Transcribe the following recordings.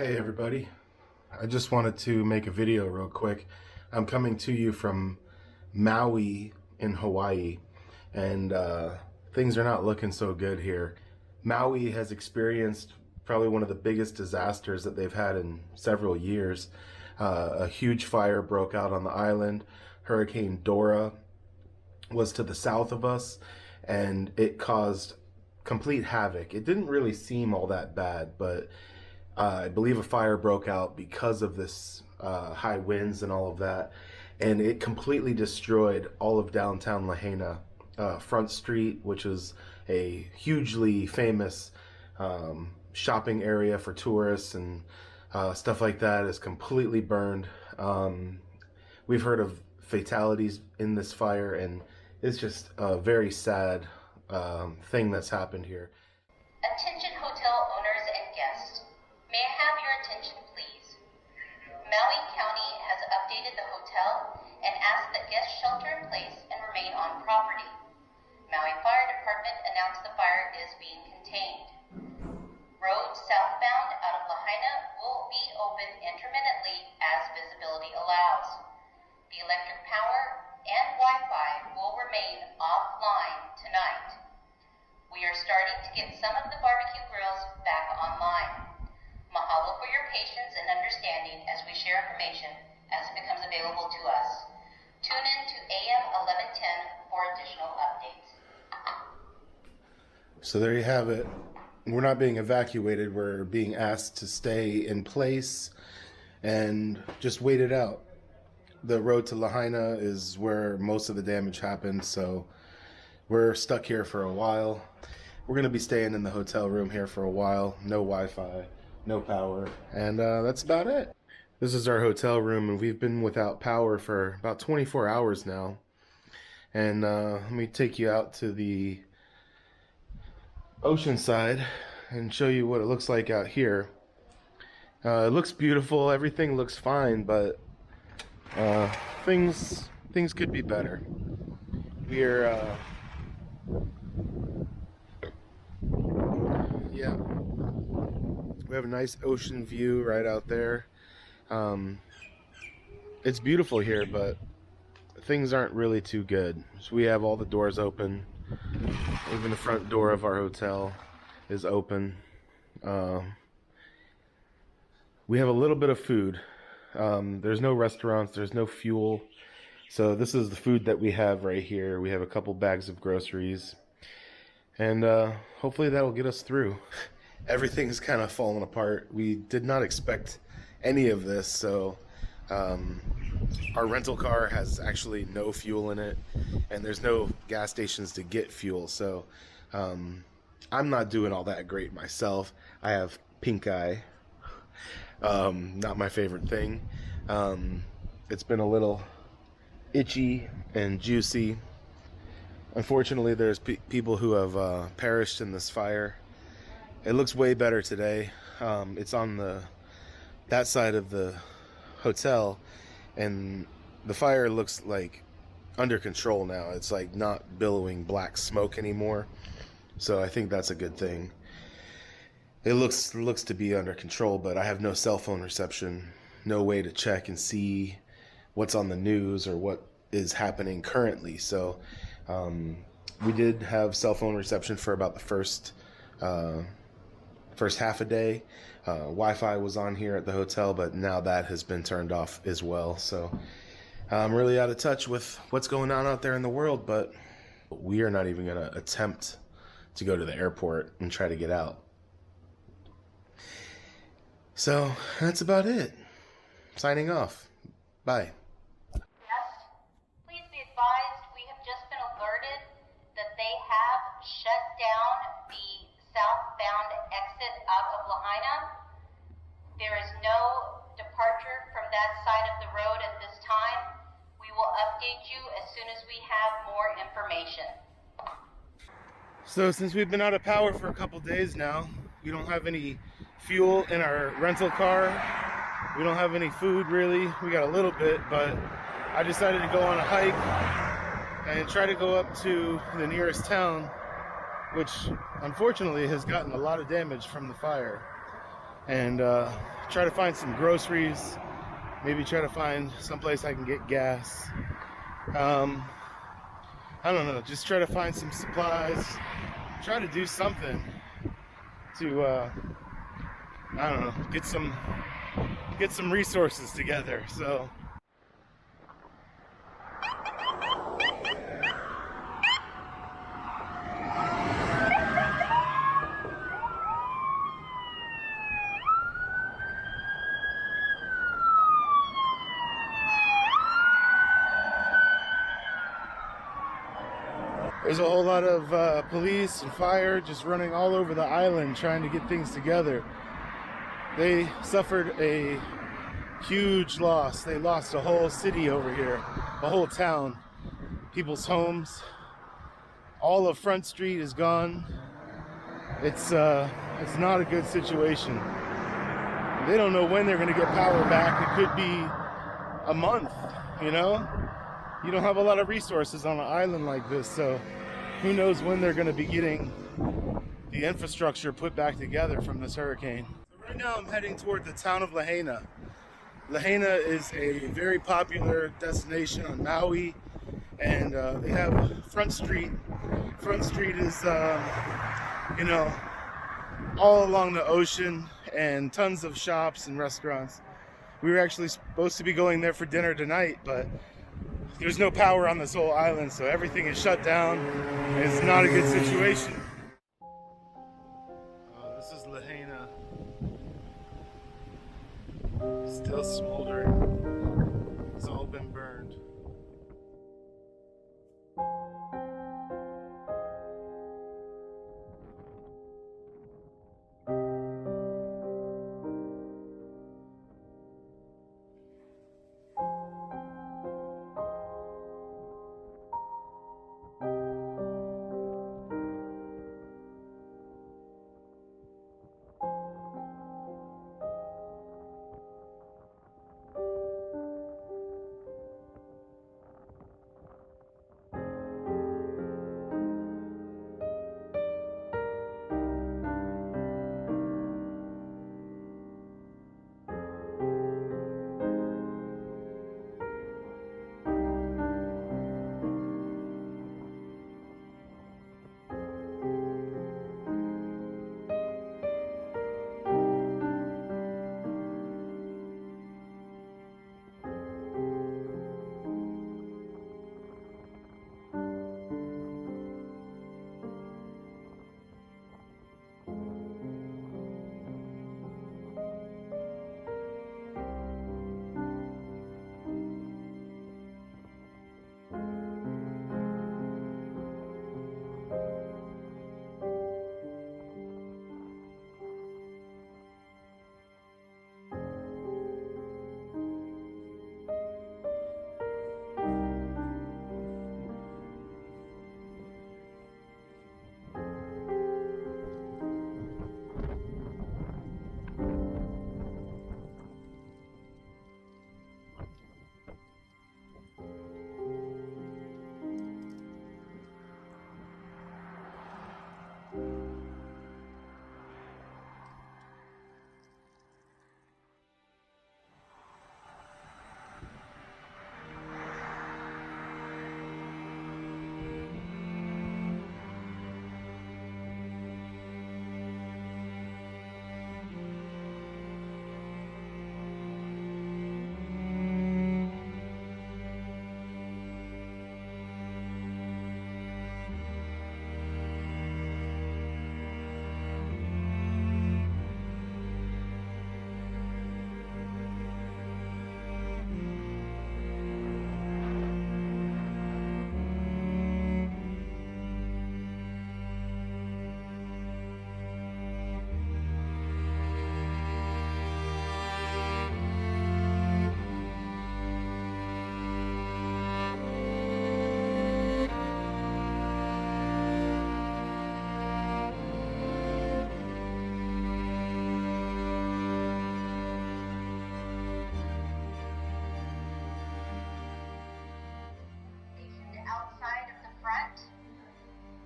Hey everybody, I just wanted to make a video real quick. I'm coming to you from Maui in Hawaii, and things are not looking so good here. Maui has experienced probably one of the biggest disasters that they've had in several years. A huge fire broke out on the island. Hurricane Dora was to the south of us, and it caused complete havoc. It didn't really seem all that bad, but I believe a fire broke out because of this high winds and all of that, and it completely destroyed all of downtown Lahaina. Front Street, which is a hugely famous shopping area for tourists and stuff like that, is completely burned. We've heard of fatalities in this fire, and it's just a very sad thing that's happened here. Attention hotel owners and guests. May I have your attention, please? Maui County has updated the hotel and asked that guests shelter in place and remain on property. Maui Fire Department announced the fire is being contained. Roads southbound out of Lahaina will be open intermittently as visibility allows. The electric power and Wi-Fi will remain offline tonight. We are starting to get some of the barbecue grills back online. Mahalo for your patience and understanding as we share information as it becomes available to us. Tune in to AM 1110 for additional updates. So there you have it. We're not being evacuated. We're being asked to stay in place and just wait it out. The road to Lahaina is where most of the damage happened, so we're stuck here for a while. We're going to be staying in the hotel room here for a while. No Wi-Fi, no power, and that's about it. This is our hotel room, and we've been without power for about 24 hours now. And let me take you out to the ocean side and show you what it looks like out here. It looks beautiful, everything looks fine, but things could be better. We're yeah, we have a nice ocean view right out there. It's beautiful here, but things aren't really too good. So we have all the doors open. Even the front door of our hotel is open. We have a little bit of food. There's no restaurants, there's no fuel. So this is the food that we have right here. We have a couple bags of groceries. And hopefully that'll get us through. Everything's kind of fallen apart. We did not expect any of this, so our rental car has actually no fuel in it, and there's no gas stations to get fuel, so I'm not doing all that great myself. I have pink eye. Not my favorite thing. It's been a little itchy and juicy. Unfortunately, there's people who have perished in this fire. It looks way better today. It's on that side of the hotel, and the fire looks like under control now. It's like not billowing black smoke anymore, so I think that's a good thing. It looks to be under control, but I have no cell phone reception, no way to check and see what's on the news or what is happening currently. So we did have cell phone reception for about the first half a day. Wi-Fi was on here at the hotel, but now that has been turned off as well. So I'm really out of touch with what's going on out there in the world, but we are not even going to attempt to go to the airport and try to get out. So that's about it. Signing off. Bye. Yes, please be advised we have just been alerted that they have shut down the southbound exit out of Lahaina. There is no departure from that side of the road at this time. We will update you as soon as we have more information. So since we've been out of power for a couple days now, we don't have any fuel in our rental car. We don't have any food really. We got a little bit, but I decided to go on a hike and try to go up to the nearest town, which unfortunately has gotten a lot of damage from the fire. And try to find some groceries, maybe try to find someplace I can get gas. Um, I don't know, just try to find some supplies, try to do something to, I don't know, get some resources together. So there's a whole lot of police and fire just running all over the island trying to get things together. They suffered a huge loss. They lost a whole city over here, a whole town, people's homes. All of Front Street is gone. It's not a good situation. They don't know when they're going to get power back. It could be a month, you know? You don't have a lot of resources on an island like this, so who knows when they're going to be getting the infrastructure put back together from this hurricane. So right now I'm heading toward the town of Lahaina. Lahaina is a very popular destination on Maui, and they have Front Street. Front Street is, you know, all along the ocean and tons of shops and restaurants. We were actually supposed to be going there for dinner tonight, but there's no power on this whole island, so everything is shut down. It's not a good situation. This is Lahaina. Still smoldering. It's all been burned.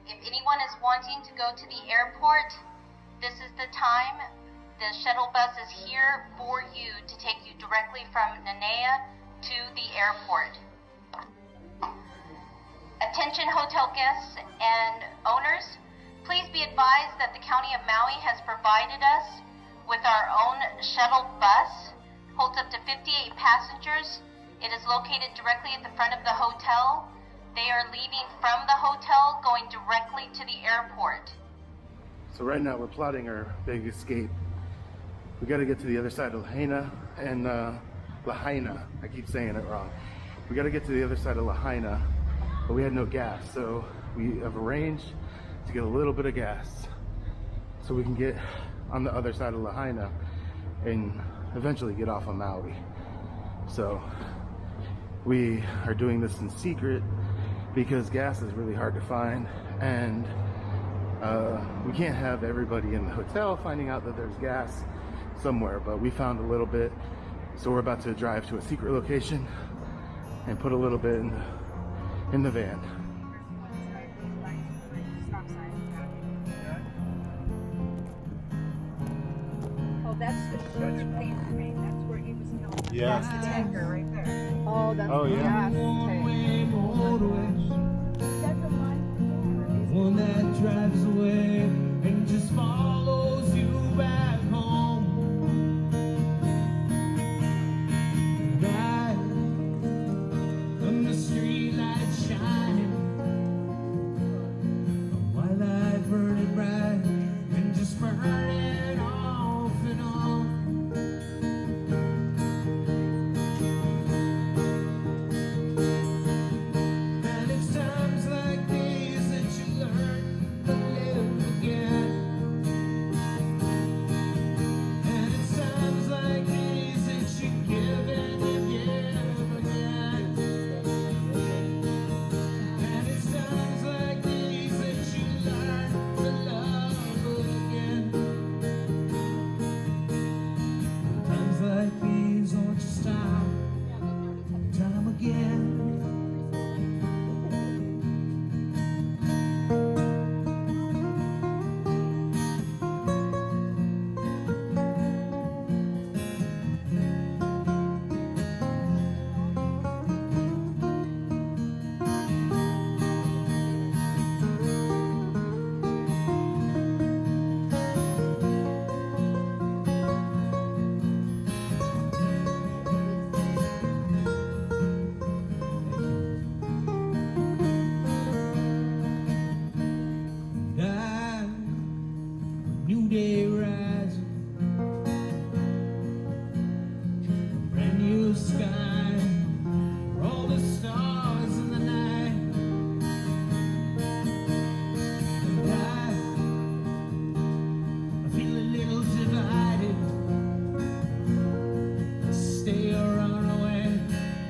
If anyone is wanting to go to the airport, this is the time. The shuttle bus is here for you to take you directly from Nanea to the airport. Attention hotel guests and owners, please be advised that the County of Maui has provided us with our own shuttle bus. Holds up to 58 passengers. It is located directly at the front of the hotel. They are leaving from the hotel, going directly to the airport. So right now we're plotting our big escape. We got to get to the other side of Lahaina and Lahaina. I keep saying it wrong. We got to get to the other side of Lahaina, but we had no gas, so we have arranged to get a little bit of gas so we can get on the other side of Lahaina and eventually get off of Maui. So we are doing this in secret because gas is really hard to find, and we can't have everybody in the hotel finding out that there's gas somewhere, but we found a little bit, so we're about to drive to a secret location and put a little bit in the van. Oh, that's the paper train. That's where he was killed. Yeah. That's the tanker right there. Oh, that's Oh, the yeah. gas tank. One that drives away and just follows you back home. Right from the street light shining, a white light burning bright and just burning off and on. And it's times like these that you learn to live again. And it's times like these that you give and you give again. And it's times like these that you learn to love again. Times like these won't you stop time again. New day rising, brand new sky, for all the stars in the night. And I feel a little divided. Stay or run away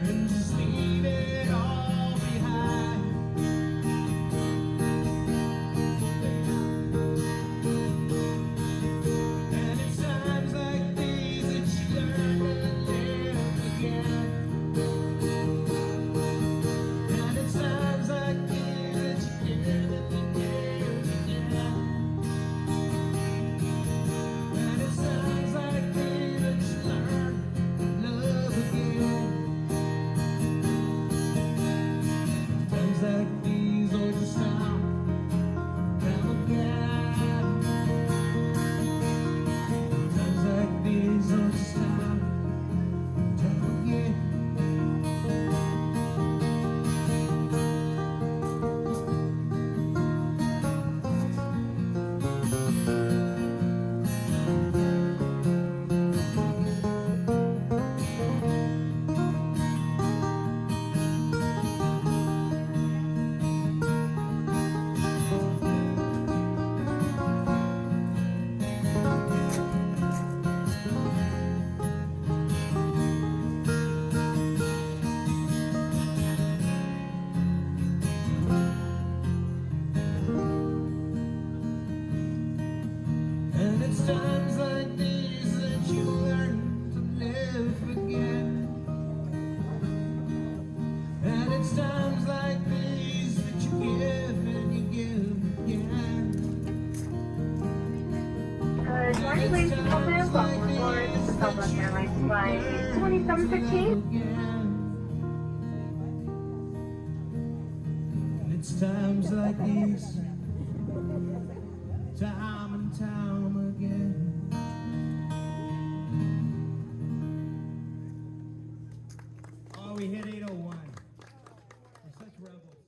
and just leave it all behind. And it's times like these that you learn to live again. And it's times like these that you give and you give again. And it's times like these that you learn to love again. Times like these, oh, just stop, come again. Times like these, oh, just stop, come again. And it's times like these that you learn to live again. And it's times like these that you give and you give again. Good morning, ladies and gentlemen. Baltimore Board, Southwest Airlines Flight 2715. It's times like these, time and time again. Oh, we hit 801. We're such rebels.